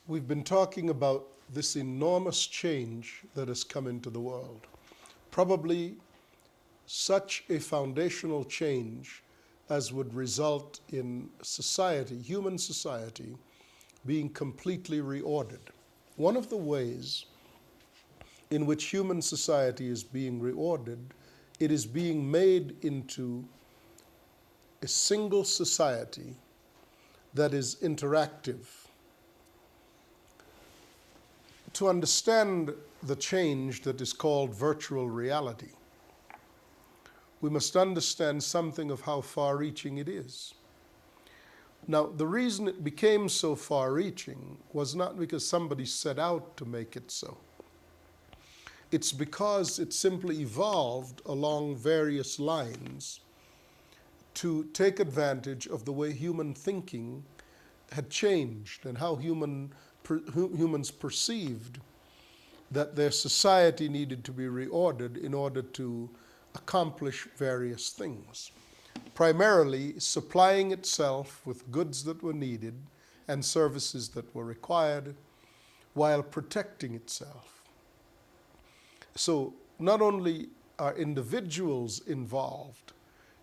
We've been talking about this enormous change that has come into the world. Probably such a foundational change as would result in society, human society, being completely reordered. One of the ways in which human society is being reordered, it is being made into a single society that is interactive. To understand the change that is called virtual reality, we must understand something of how far-reaching it is. Now, the reason it became so far-reaching was not because somebody set out to make it so. It's because it simply evolved along various lines to take advantage of the way human thinking had changed and how humans perceived that their society needed to be reordered in order to accomplish various things. Primarily supplying itself with goods that were needed and services that were required while protecting itself. So not only are individuals involved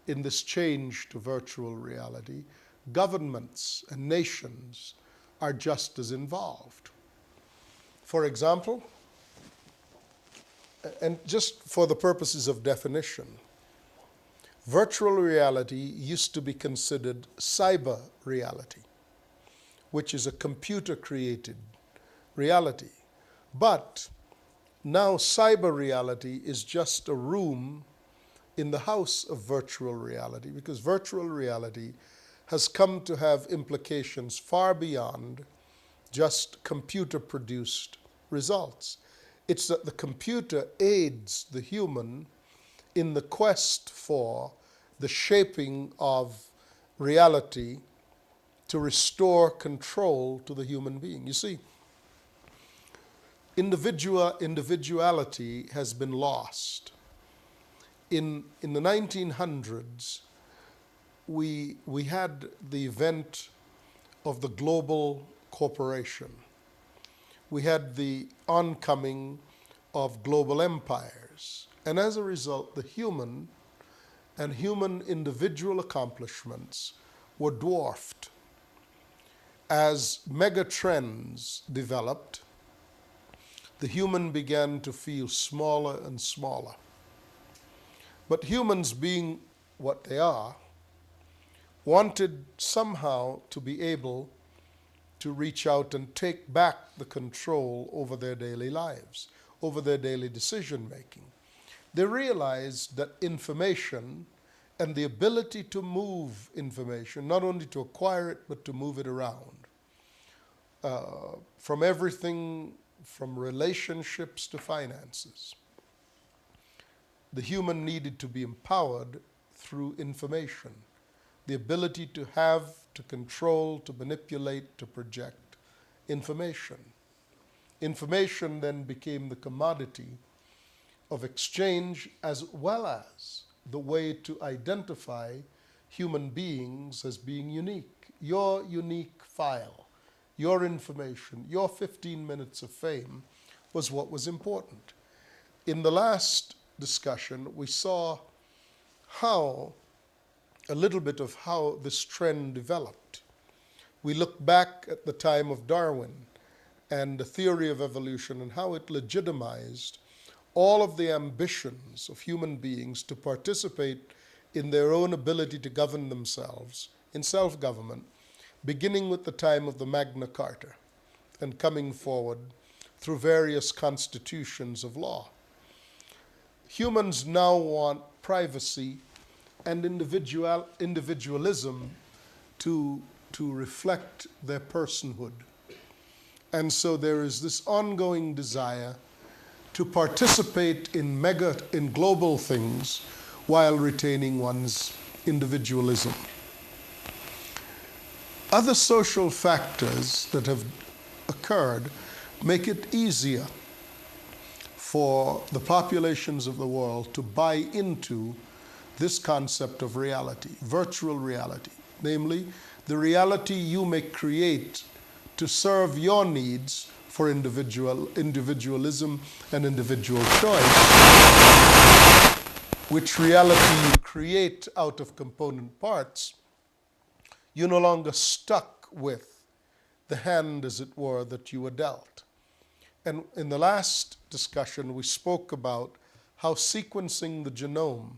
in this change to virtual reality, governments and nations are just as involved. For example, and just for the purposes of definition, virtual reality used to be considered cyber reality, which is a computer-created reality. But now cyber reality is just a room in the house of virtual reality, because virtual reality has come to have implications far beyond just computer-produced results. It's that the computer aids the human in the quest for the shaping of reality to restore control to the human being. You see, individuality has been lost. In the 1900s, we had the event of the global corporation. We had the oncoming of global empires. And as a result, the human and human individual accomplishments were dwarfed. As mega trends developed, the human began to feel smaller and smaller. But humans, being what they are, wanted somehow to be able to reach out and take back the control over their daily lives, over their daily decision-making. They realized that information and the ability to move information, not only to acquire it, but to move it around, from everything from relationships to finances, the human needed to be empowered through information, the ability to have, to control, to manipulate, to project information. Information then became the commodity of exchange as well as the way to identify human beings as being unique. Your unique file, your information, your 15 minutes of fame was what was important. In the last discussion, we saw a little bit of how this trend developed. We looked back at the time of Darwin and the theory of evolution and how it legitimized all of the ambitions of human beings to participate in their own ability to govern themselves in self-government, beginning with the time of the Magna Carta and coming forward through various constitutions of law. Humans now want privacy and individualism to reflect their personhood. And so there is this ongoing desire to participate in global things while retaining one's individualism. Other social factors that have occurred make it easier for the populations of the world to buy into this concept of reality, virtual reality, namely the reality you may create to serve your needs for individualism and individual choice, which reality you create out of component parts, you're no longer stuck with the hand, as it were, that you were dealt. And in the last discussion, we spoke about how sequencing the genome,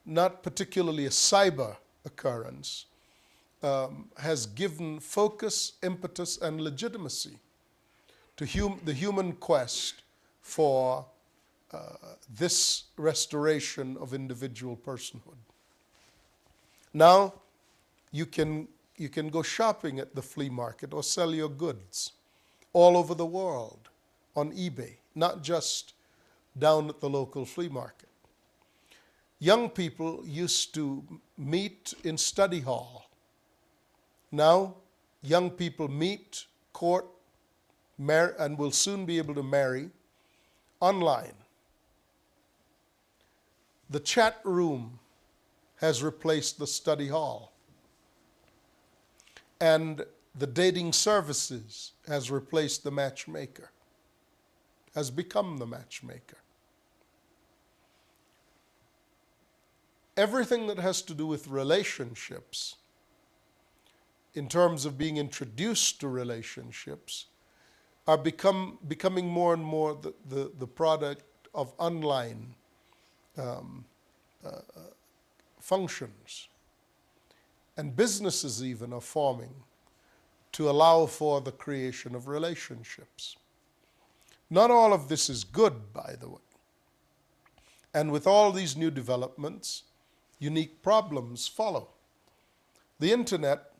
not particularly a cyber occurrence, has given focus, impetus, and legitimacy to the human quest for this restoration of individual personhood. Now, you can go shopping at the flea market or sell your goods all over the world on eBay, not just down at the local flea market. Young people used to meet in study hall. Now, young people meet, court, marry, and will soon be able to marry online. The chat room has replaced the study hall. And the dating services has replaced the matchmaker, has become the matchmaker. Everything that has to do with relationships, in terms of being introduced to relationships, are becoming more and more the product of online functions. And businesses even are forming to allow for the creation of relationships. Not all of this is good, by the way. And with all these new developments, unique problems follow. The internet,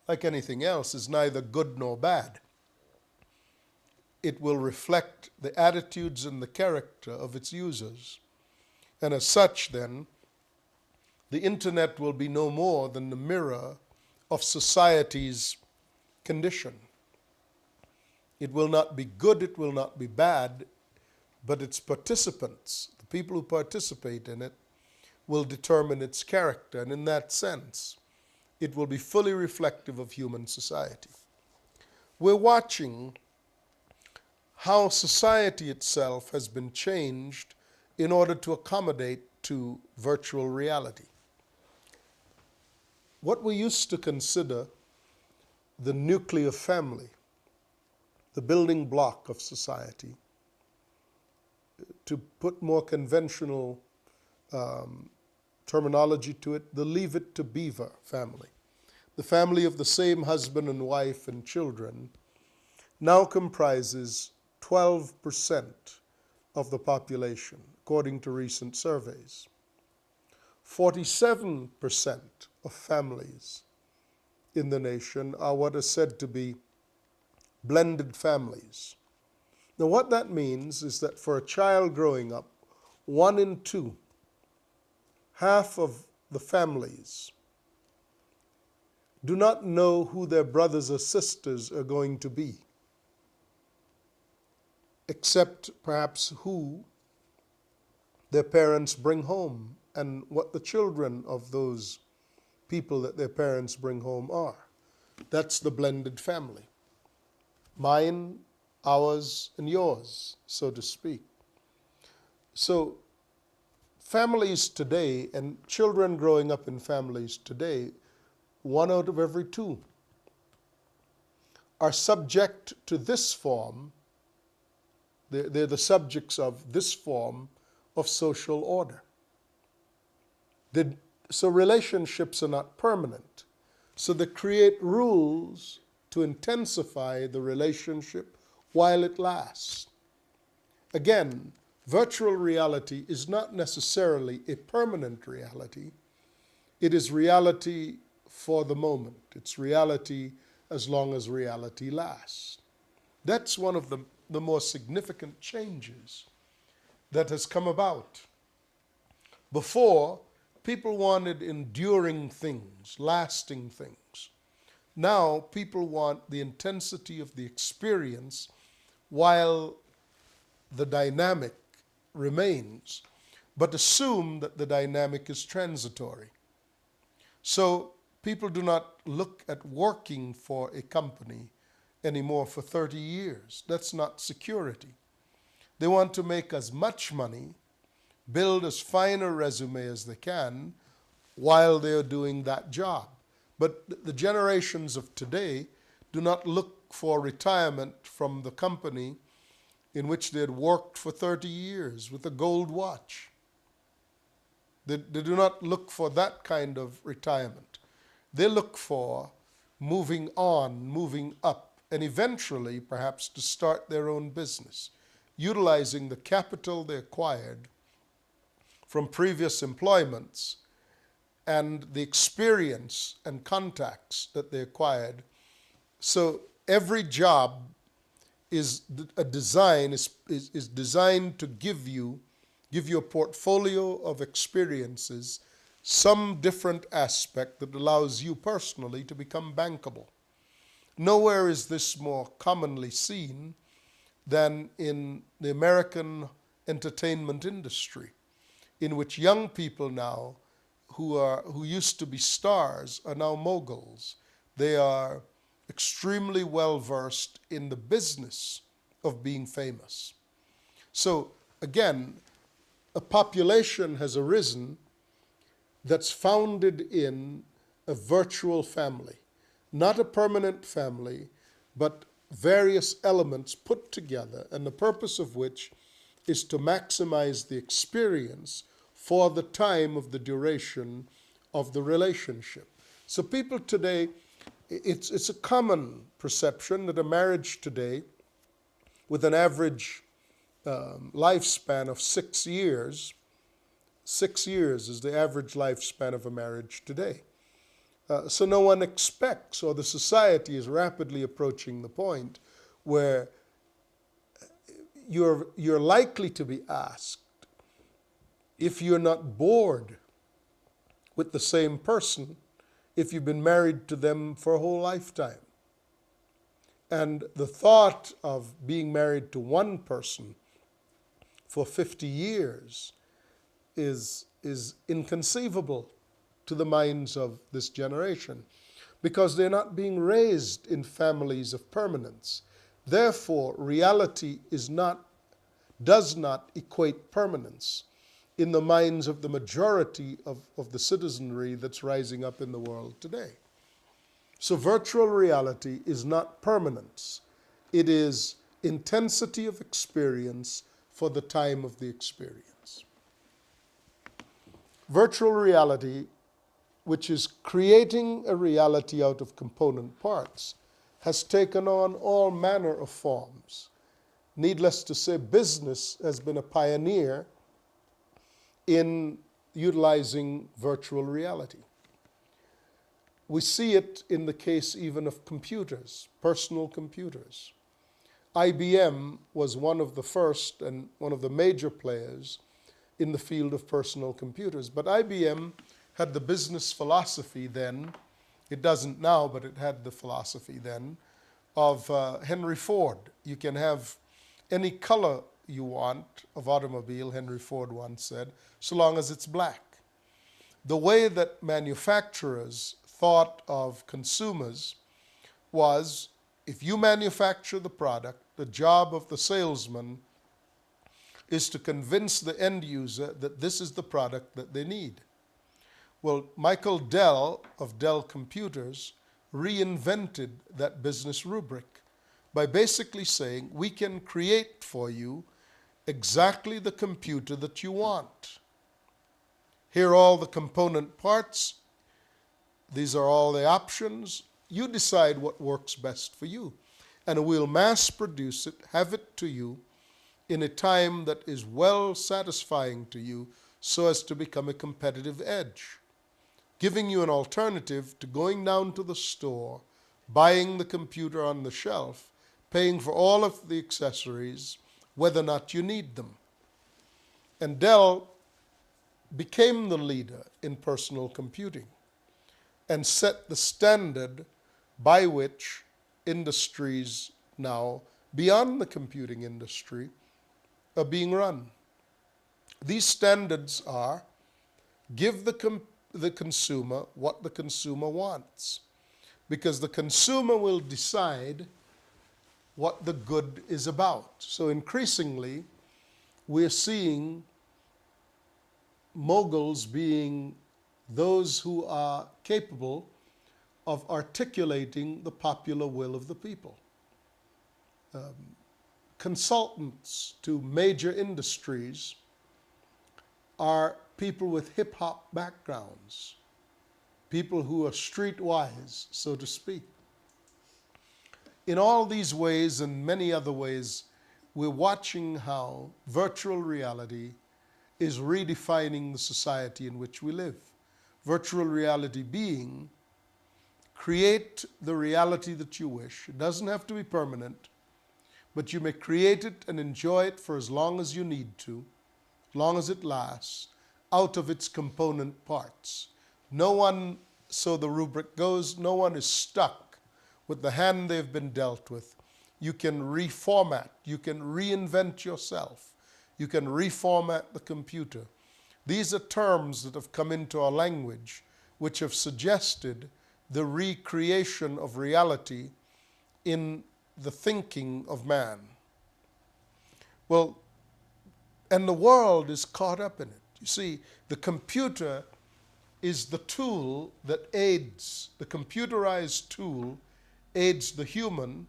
like anything else, is neither good nor bad. It will reflect the attitudes and the character of its users. And as such, then, the internet will be no more than the mirror of society's condition. It will not be good, it will not be bad, but its participants, the people who participate in it, will determine its character. And in that sense, it will be fully reflective of human society. We're watching how society itself has been changed in order to accommodate to virtual reality. What we used to consider the nuclear family, the building block of society, to put more conventional terminology to it, the Leave It to Beaver family, the family of the same husband and wife and children, now comprises 12% of the population, according to recent surveys. 47% of families in the nation are what is said to be blended families. Now, what that means is that for a child growing up, 1 in 2, half of the families, do not know who their brothers or sisters are going to be, except perhaps who their parents bring home and what the children of those people that their parents bring home are. That's the blended family. Mine, ours, and yours, so to speak. So families today and children growing up in families today, 1 out of every 2 are subject to this form. They're the subjects of this form of social order. So relationships are not permanent. So they create rules to intensify the relationship while it lasts. Again, virtual reality is not necessarily a permanent reality. It is reality for the moment. It's reality as long as reality lasts. That's one of the more significant changes that has come about. Before, people wanted enduring things, lasting things. Now, people want the intensity of the experience while the dynamic remains, but assume that the dynamic is transitory. So People do not look at working for a company anymore for 30 years. That's not security. They want to make as much money, build as fine a resume as they can while they're doing that job. But the generations of today do not look for retirement from the company in which they had worked for 30 years with a gold watch. They do not look for that kind of retirement. They look for moving on, moving up, and eventually perhaps to start their own business, utilizing the capital they acquired from previous employments and the experience and contacts that they acquired. So every job is designed to give you a portfolio of experiences, some different aspect that allows you personally to become bankable. Nowhere is this more commonly seen than in the American entertainment industry, in which young people now who used to be stars are now moguls. They are extremely well versed in the business of being famous. So again, a population has arisen that's founded in a virtual family, not a permanent family, but various elements put together, and the purpose of which is to maximize the experience for the time of the duration of the relationship. So people today, it's a common perception that a marriage today with an average lifespan of 6 years, 6 years is the average lifespan of a marriage today. So no one expects, or the society is rapidly approaching the point where you're likely to be asked if you're not bored with the same person if you've been married to them for a whole lifetime. And the thought of being married to one person for 50 years is inconceivable to the minds of this generation, because they're not being raised in families of permanence. Therefore, reality does not equate permanence in the minds of the majority of the citizenry that's rising up in the world today. So virtual reality is not permanence. It is intensity of experience for the time of the experience. Virtual reality, which is creating a reality out of component parts, has taken on all manner of forms. Needless to say, business has been a pioneer in utilizing virtual reality. We see it in the case even of computers, personal computers. IBM was one of the first and one of the major players in the field of personal computers. But IBM had the business philosophy then, it doesn't now, but it had the philosophy then, of Henry Ford. You can have any color you want of automobile, Henry Ford once said, so long as it's black. The way that manufacturers thought of consumers was, if you manufacture the product, the job of the salesman is to convince the end user that this is the product that they need. Well, Michael Dell of Dell Computers reinvented that business rubric by basically saying, we can create for you exactly the computer that you want. Here are all the component parts. These are all the options. You decide what works best for you. And we'll mass produce it, have it to you in a time that is well satisfying to you so as to become a competitive edge, giving you an alternative to going down to the store, buying the computer on the shelf, paying for all of the accessories, whether or not you need them. And Dell became the leader in personal computing and set the standard by which industries now, beyond the computing industry, are being run. These standards are, give the the consumer what the consumer wants, because the consumer will decide what the good is about. So increasingly, we're seeing moguls being those who are capable of articulating the popular will of the people. Consultants to major industries are people with hip-hop backgrounds, people who are streetwise, so to speak. In all these ways and many other ways, we're watching how virtual reality is redefining the society in which we live. Virtual reality being, create the reality that you wish. It doesn't have to be permanent, but you may create it and enjoy it for as long as you need to, as long as it lasts, out of its component parts. No one, so the rubric goes, no one is stuck with the hand they've been dealt with. You can reformat, you can reinvent yourself, you can reformat the computer. These are terms that have come into our language which have suggested the recreation of reality in the thinking of man. Well, and the world is caught up in it. You see, the computer is the tool that aids, the computerized tool aids the human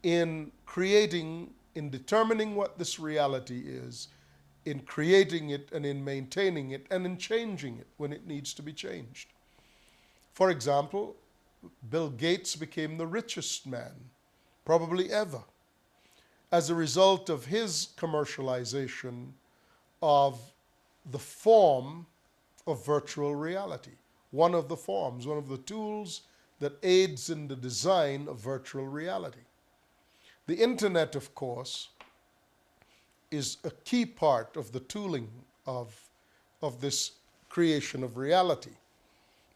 in creating, in determining what this reality is, in creating it and in maintaining it and in changing it when it needs to be changed. For example, Bill Gates became the richest man, probably ever, as a result of his commercialization of the form of virtual reality. One of the forms, one of the tools that aids in the design of virtual reality. The internet, of course, is a key part of the tooling of this creation of reality.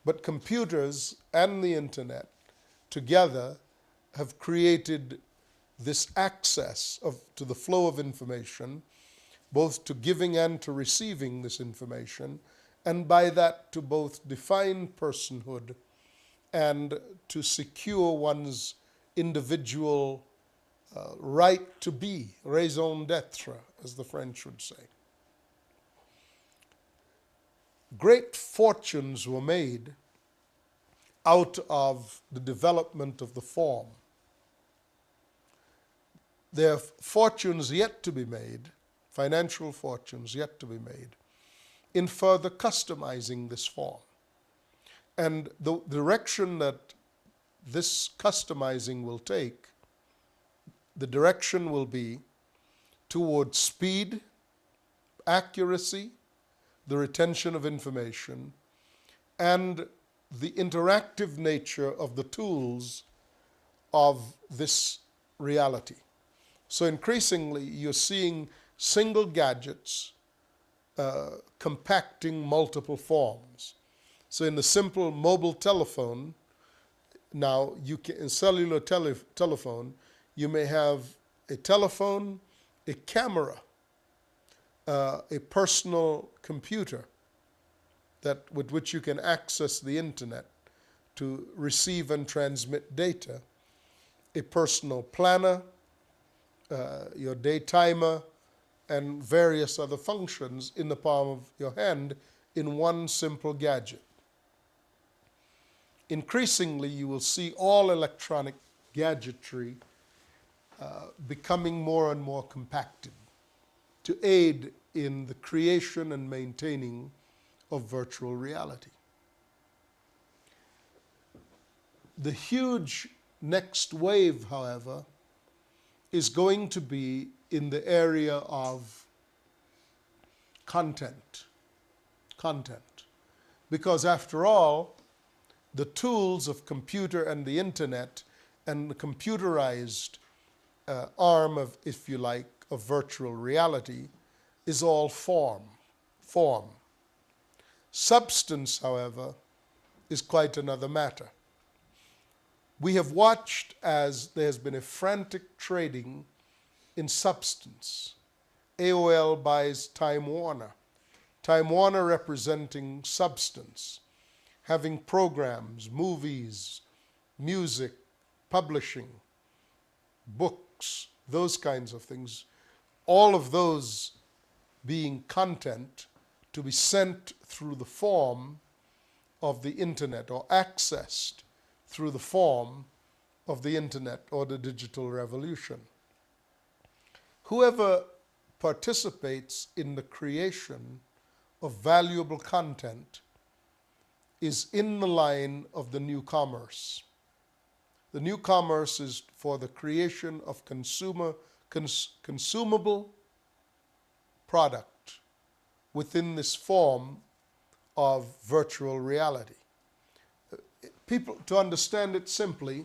But computers and the internet together have created this access to the flow of information, both to giving and to receiving this information, and by that to both define personhood and to secure one's individual right to be, raison d'etre, as the French would say. Great fortunes were made out of the development of the form. There are fortunes yet to be made, financial fortunes yet to be made, in further customizing this form. And the direction that this customizing will take, the direction will be towards speed, accuracy, the retention of information, and the interactive nature of the tools of this reality. So increasingly, you're seeing single gadgets compacting multiple forms. So in the simple mobile telephone, now you can, in cellular telephone, you may have a telephone, a camera, a personal computer with which you can access the internet to receive and transmit data, a personal planner, your day timer, and various other functions in the palm of your hand in one simple gadget. Increasingly, you will see all electronic gadgetry becoming more and more compacted to aid in the creation and maintaining of virtual reality. The huge next wave, however, is going to be in the area of content. Because after all, the tools of computer and the internet and the computerized arm of, if you like, of virtual reality is all form. Substance, however, is quite another matter. We have watched as there has been a frantic trading in substance. AOL buys Time Warner. Time Warner representing substance, having programs, movies, music, publishing, books, those kinds of things, all of those being content to be sent through the form of the internet or accessed through the form of the internet or the digital revolution. Whoever participates in the creation of valuable content is in the line of the new commerce. The new commerce is for the creation of consumable product within this form of virtual reality. People, to understand it simply,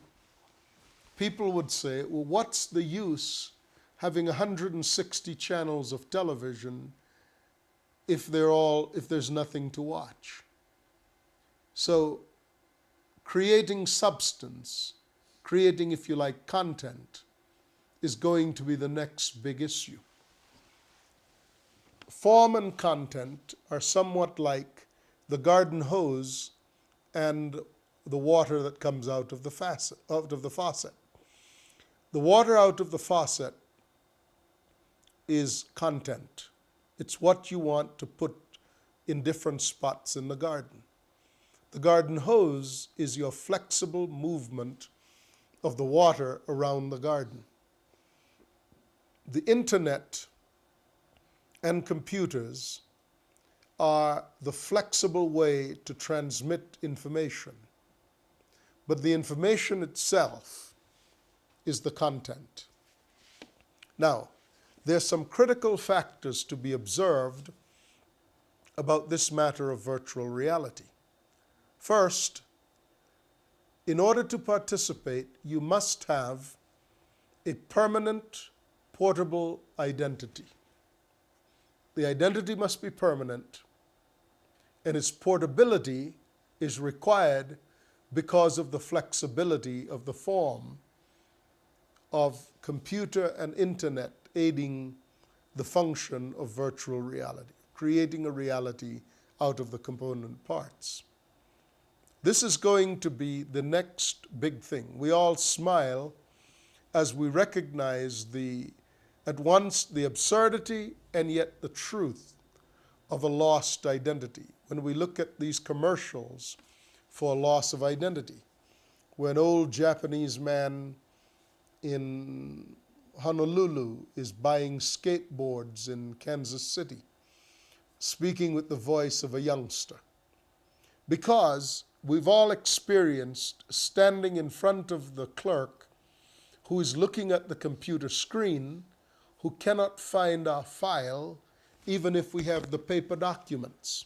people would say, well, what's the use having 160 channels of television if there's nothing to watch? So creating substance, creating, if you like, content, is going to be the next big issue. Form and content are somewhat like the garden hose and the water that comes out of the faucet. The water out of the faucet is content. It's what you want to put in different spots in the garden. The garden hose is your flexible movement of the water around the garden. The internet and computers are the flexible way to transmit information. But the information itself is the content. Now, there's some critical factors to be observed about this matter of virtual reality. First, in order to participate, you must have a permanent, portable identity. The identity must be permanent, and its portability is required because of the flexibility of the form of computer and internet aiding the function of virtual reality, creating a reality out of the component parts. This is going to be the next big thing. We all smile as we recognize at once the absurdity and yet the truth of a lost identity. When we look at these commercials for loss of identity, where an old Japanese man in Honolulu is buying skateboards in Kansas City, speaking with the voice of a youngster. Because we've all experienced standing in front of the clerk who is looking at the computer screen, who cannot find our file, even if we have the paper documents,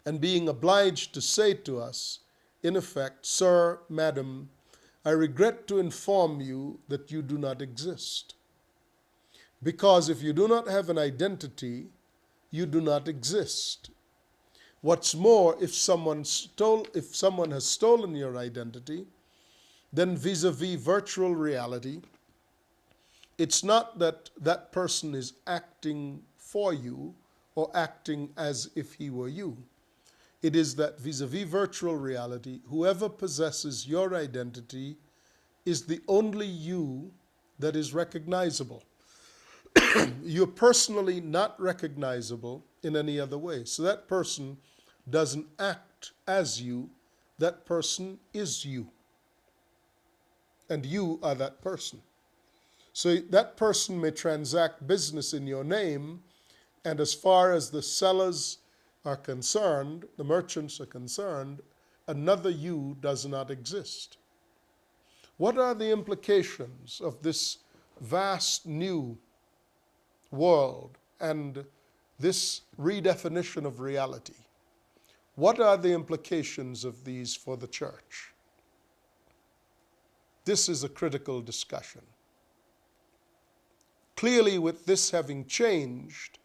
and being obliged to say to us, in effect, "Sir, madam, I regret to inform you that you do not exist. Because if you do not have an identity, you do not exist. What's more, if someone has stolen your identity, then vis-a-vis virtual reality, it's not that that person is acting for you or acting as if he were you. It is that vis-a-vis virtual reality, whoever possesses your identity is the only you that is recognizable. You're personally not recognizable in any other way. So that person doesn't act as you. That person is you. And you are that person. So that person may transact business in your name, and as far as the sellers are concerned, the merchants are concerned, another you does not exist. What are the implications of this vast new world and this redefinition of reality? What are the implications of these for the church? This is a critical discussion. Clearly, with this having changed,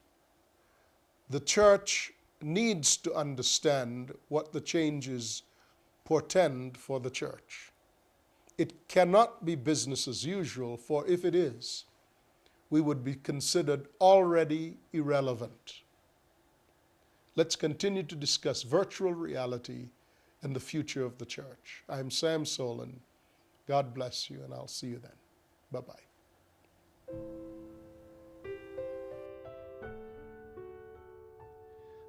the church needs to understand what the changes portend for the church. It cannot be business as usual, for if it is, we would be considered already irrelevant. Let's continue to discuss virtual reality and the future of the church. I'm Sam Soleyn. God bless you, and I'll see you then. Bye-bye.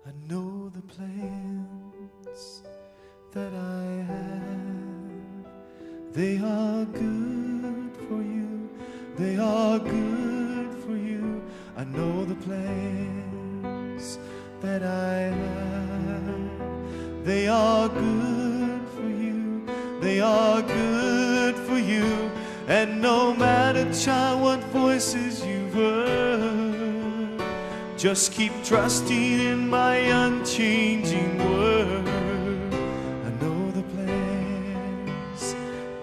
I know the plans that I have. They are good for you. They are good for you. I know the plans that I have. They are good for you. They are good for you. And no matter, child, what voices you've heard, just keep trusting in my unchanging word. I know the plans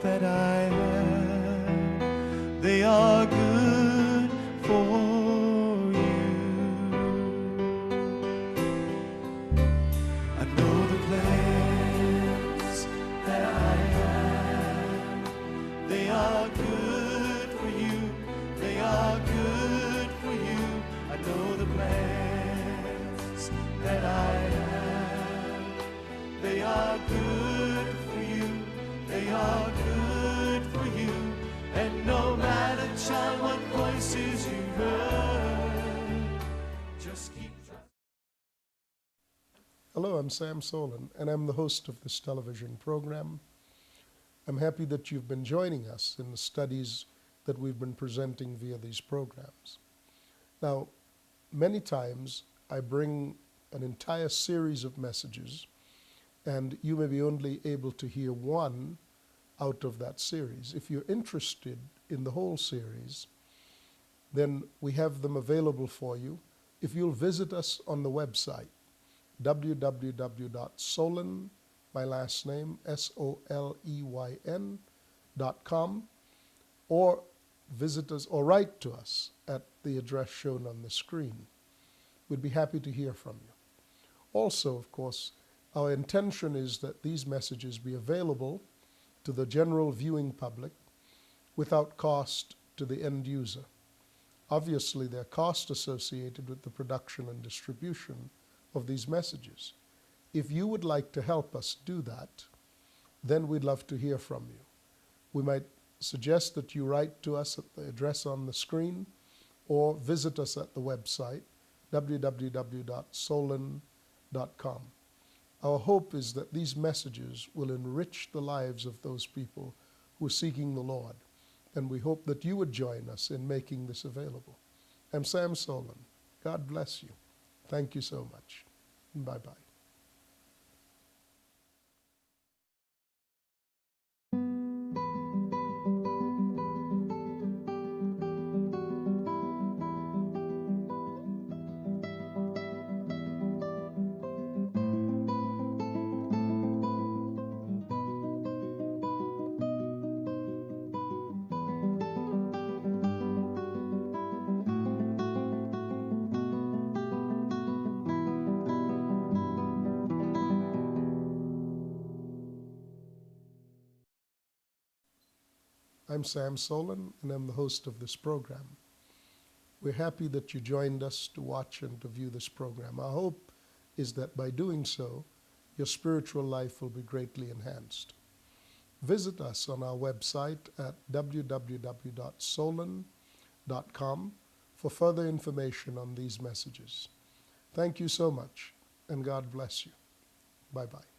that I have. They are good for you. I know the plans that I have. They are good for you. They are good for you. I know the plans that I have. They are good for you. They are good for you. And no matter, child, what voices you heard, just keep trying. Hello, I'm Sam Soleyn, and I'm the host of this television program. I'm happy that you've been joining us in the studies that we've been presenting via these programs. Now, many times I bring an entire series of messages, and you may be only able to hear one out of that series. If you're interested in the whole series, then we have them available for you. If you'll visit us on the website, www.soleyn, my last name, SOLEYN.com, or visit us or write to us at the address shown on the screen. We'd be happy to hear from you. Also, of course, our intention is that these messages be available to the general viewing public without cost to the end user. Obviously, there are costs associated with the production and distribution of these messages. If you would like to help us do that, then we'd love to hear from you. We might suggest that you write to us at the address on the screen or visit us at the website, www.soleyn.com. Our hope is that these messages will enrich the lives of those people who are seeking the Lord, and we hope that you would join us in making this available. I'm Sam Soleyn. God bless you. Thank you so much. Bye-bye. I'm Sam Soleyn, and I'm the host of this program. We're happy that you joined us to watch and to view this program. Our hope is that by doing so, your spiritual life will be greatly enhanced. Visit us on our website at www.soleyn.com for further information on these messages. Thank you so much, and God bless you. Bye-bye.